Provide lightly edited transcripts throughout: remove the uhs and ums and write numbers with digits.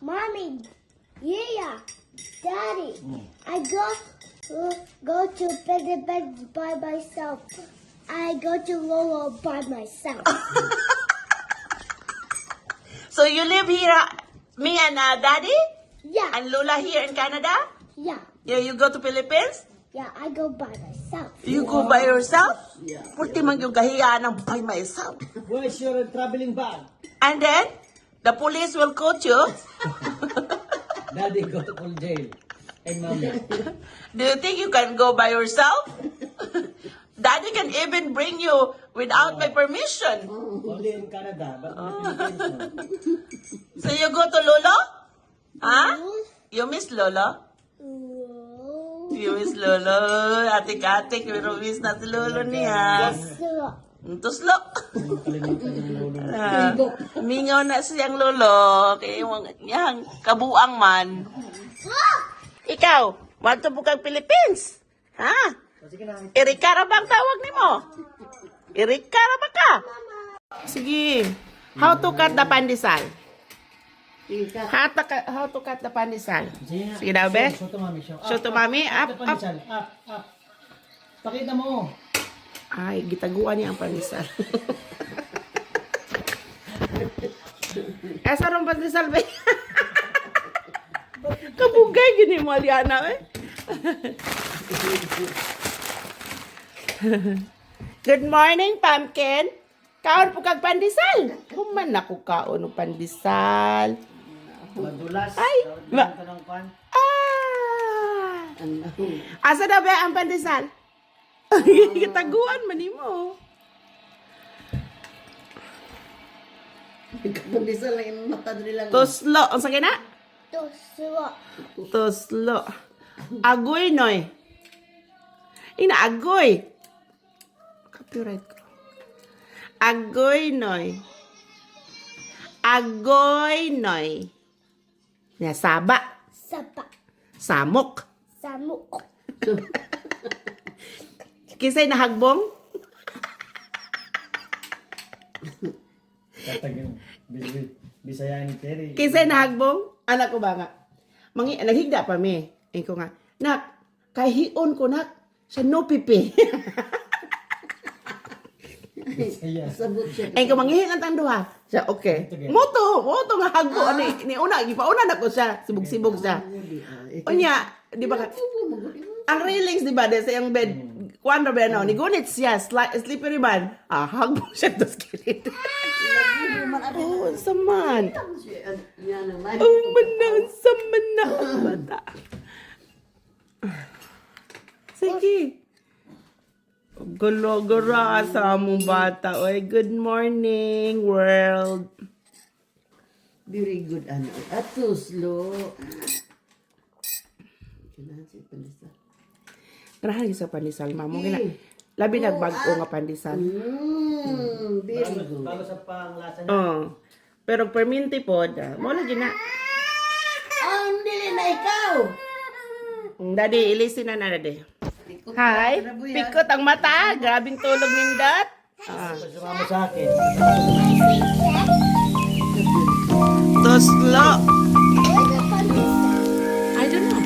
Mommy, yeah, Daddy, I go to bed by myself. I go to Lolo by myself. So you live here, me and Daddy? Yeah, And Lola here in Canada? yeah, Yeah, you go to Philippines? yeah, I go by myself. You go by yourself? Yeah. Puti man yung kahiya ng by myself. Where's your traveling bag? And then, the police will coach you. Daddy go to full jail. And mommy. Do you think you can go by yourself? Daddy can even bring you without my permission. Only in Canada, but in the Philippines, no. So you go to Lolo? Huh? You miss Lolo? Oh. You miss Lolo? Atik-atik, pero miss na si Lolo niya. So, Tuslo. Kalimutan ng lolo. Mingaw na siyang Lolo. Kaya yung kabuang man. Ikaw, want to bukang Philippines? Ha? Sige na. Irikara ba ang tawag ni mo? Irikara ba ka? Sige. How to cut the pandesal? How to cut the pandesal? Sige daw, be. Show to mommy. Show. Show to mommy. Up, up. Up. Pakita mo. Ay, gitaguan niya ang pandesal. Asa rong pandesal, be? Kabugay, gini mo, Aliana, eh. Good morning, pumpkin. Kaon po kag pandesal. Human ako kaon ng pandesal. Madulas. Ay, ba- Tanong pan. Ah! Asa na ba ang pandesal? Gitaguan man nimo. Pandesal lang yung mata nila. Toslo, ang sakit na? Toslo. Toslo. Agoy, noy. Ina, agoy. Copyright ko. Agoy, noy. Agoy, noy. Ya, saba. Sapa. Samok. Samuk. Kisay nahagbong. Katag yung Bisaya ni Terry. Kisay nahagbong. Anak ko ba nga? Naghigda pa mi. Ay ko nga. Nak, kahion ko nak. Sa no pipi. Bisaya. Sabot siya. Ay ko manghihin ang tanduha. Siya, okay. Moto nga hagbo. Ni una, gipauna na ko siya. Sibog-sibog siya. Unya, di ba ka? Ang railings, di ba, sa yung bed, kuwan na ba na, ni gunit siya, slippery man. Hagbo siya, dos kilit. Oh, saman. Oh, manan, saman na ang bata. Sige. Gulo-gura sa among bata. Oy, good morning, world. Very good, ano. At too slow. Kailangan siya pandesal. Grahan sa pandesal, mamo. Labi nagbago nga pandesal. Very good. Bago sa panglasa niya. Oh. Pero perminti po, mo lagi na. Oh, dili na ikaw. Daddy, ilisin na na, daddy. Hi, pikot ang mata. Grabing tulog nindot. Sumama sa akin. Toslo. I don't know.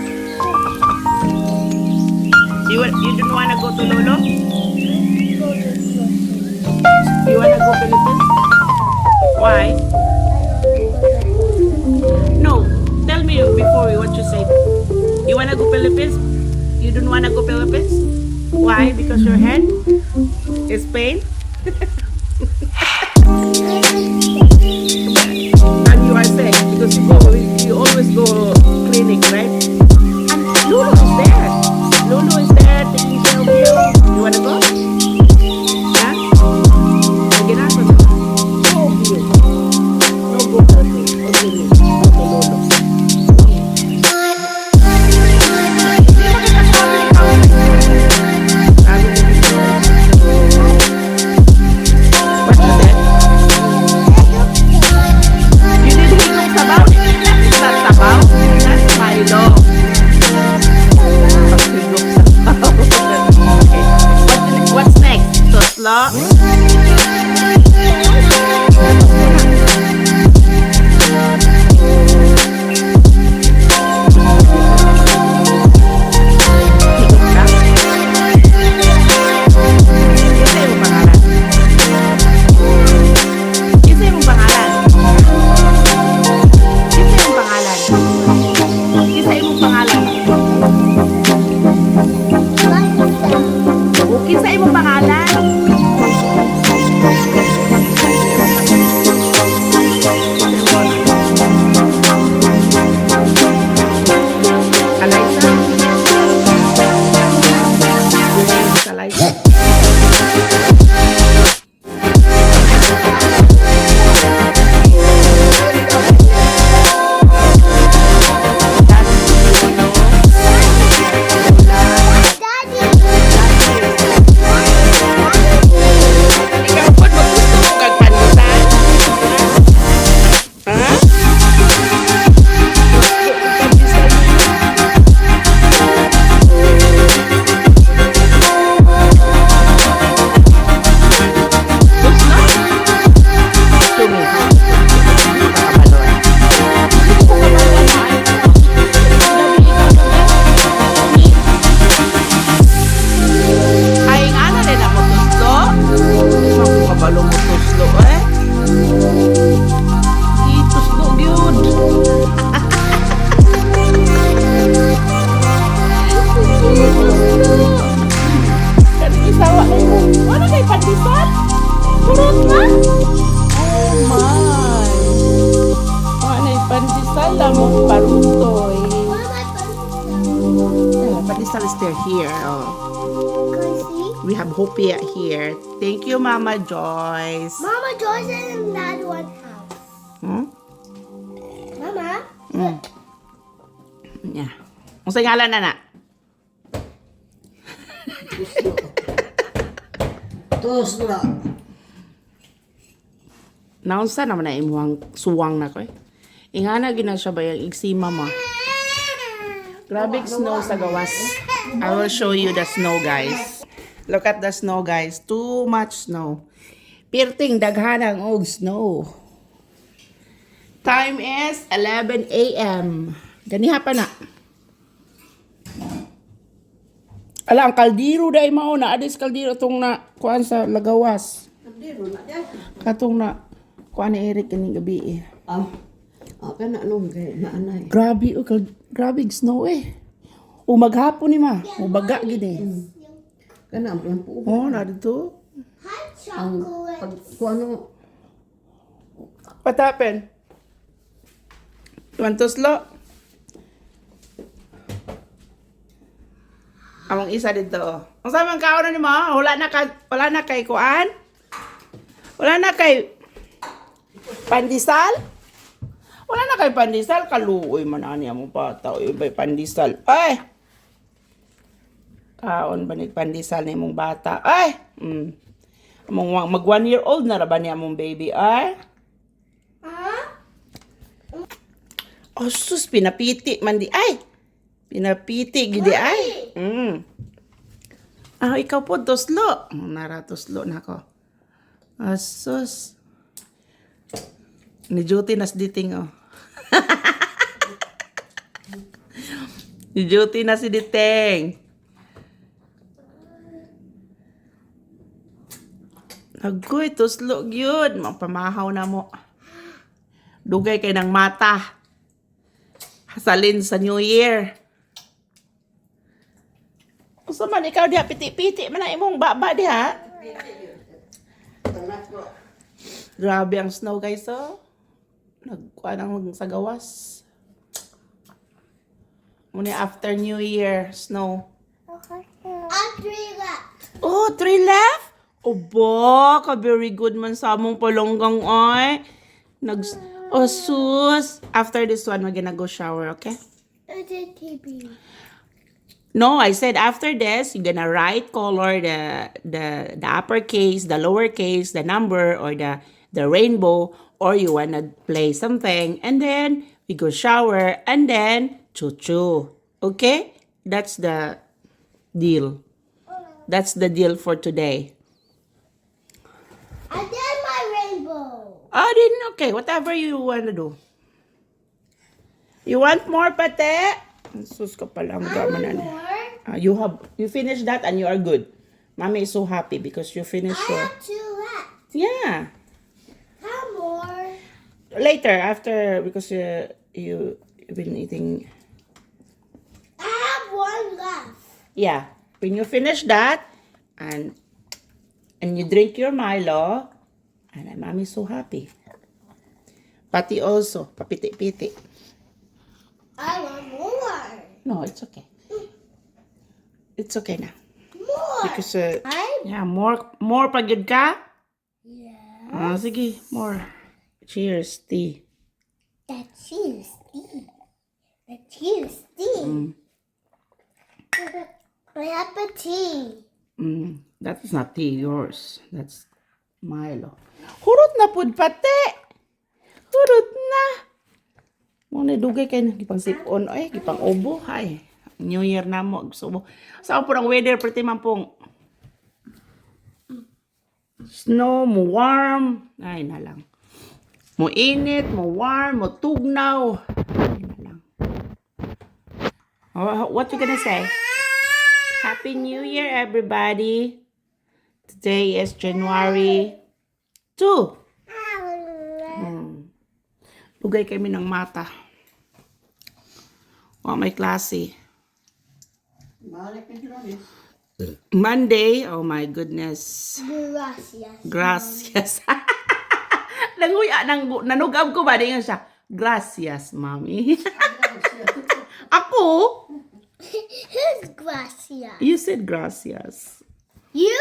You don't wanna go to Lolo? You wanna go Philippines? Why? No. Tell me before what you say. You wanna go Philippines? You don't wanna go Philippines? Why? Because your head is pain? And you are sick because you always go clinic, right? And Lulu is there. Lulu is there taking care of you. You wanna go? Huh? Sige na, go you. No go Philippines. Okay, go to Lulu. What you said? You did higop sabaw? Is that sabaw? That's Milo. Higop sabaw. Okay. What's Alam mo, parutoy. What am I Yeah, pandesal is there here. Oh. Can I see? We have hopia here. Thank you, Mama Joyce. Mama Joyce and Dad one house. Hmm? Mama? Mm. Yeah. Kung sa ngalan na na? Tuslo. Naunsa naman na imuhang suwang na ko eh. Ingana gina siya ba yung igsima mo? Grabe snow sa gawas. I will show you the snow, guys. Look at the snow, guys. Too much snow. Pirting daghanang og snow. Time is 11 a.m. Ganiha pa na. Ala, ang kaldero dahil mauna. Adis kaldero itong na kuhaan sa lagawas. Katong na kuhaan ni Eric kaning gabi eh. Kana nung kay naanay. Grabe, oh, grabe ang snow eh. O maghapon ni ma. O baga gini. Kana ang po. Oh, na dito. Hot Ang chocolate. pag kung ano What happened? You want to slow? Among isa dito. Ang sabi ang kaon ni mo, wala na kay kuan? Wala na kay pandesal? Wala na kay pandesal, kaluoy man ani among bata, ibay pandesal. Ay. Kaon ba ni pandesal ni mong bata? Ay. Among mag 1 year old na ra ba ni among baby? Ay. Oh, sus, pinapiti man di. Ay! Pinapiti, gidi ay. Ah, ikaw po, toslo. Nara, toslo na ko. Ah, sus. Ni Juti nas diting, oh. Ni Juti na si Diting. Agoy, toslo, gyud. Mapamahaw na mo. Dugay kay ng mata. Hasalin sa New Year. Gusto man ikaw diha, piti-piti man na imong baba diha. Grabe ang snow, guys, oh. Nagkuha ng sa gawas. Muna after New Year, snow. Three left. Oh, 3 left? Oba, ka very good man sa among palonggang ay. Oh, sus. After this one, we're gonna go shower, okay? It's a TV. No, I said after this, you're gonna write color the uppercase, the lowercase, the number, or the rainbow, or you wanna play something, and then we go shower, and then choo-choo. Okay? That's the deal. That's the deal for today. I did my rainbow. Oh, then okay. Whatever you wanna do. You want more pate? Sus ka pala. Ang drama na niya. More? You finished that and you are good. Mommy is so happy because you finished I your... have 2 left. Yeah. How more? Later, after, because you've been eating... I have 1 left. Yeah. When you finish that, and you drink your Milo, and Mommy is so happy. Pati also, papiti-piti. I want more. No, it's okay. It's okay na. More. Because, I? yeah, more pag yun ka? Yeah. Ah, sige, more. Cheers, tea. The cheese tea. The cheese tea. I have a tea. That is not tea, yours. That's Milo. Hurot na pud pati. Hurot na. Muna dugay kay gipang sipon ay gipang ubo ay. New Year na mo gusto mo. Sa po ang weather pretty man pong snow mo warm. Ay na lang. Mo init, mo warm, mo tugnaw. Ay na lang. What you gonna say? Happy New Year, everybody. Today is January 2. Lugay kami ng mata. May klase. Monday, oh my goodness. Gracias. Gracias. Nanguya, nanugab ko ba? Di nga siya. Gracias, mommy. Ako? Who's Gracia? You said gracias. You?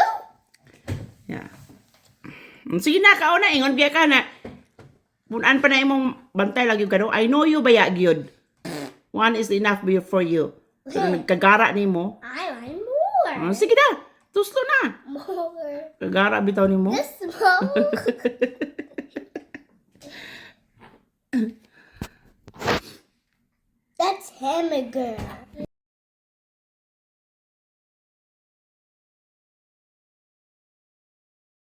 Yeah. Sige na, kauna, ingon biya ka na. Punan pa na imong bantay lagi ka no. I know you baya gyud. One is enough for you. Pero nagkagara nimo. I want more. Sige na. Tuslo na. More. Kagara bitaw nimo. This small. That's hamburger.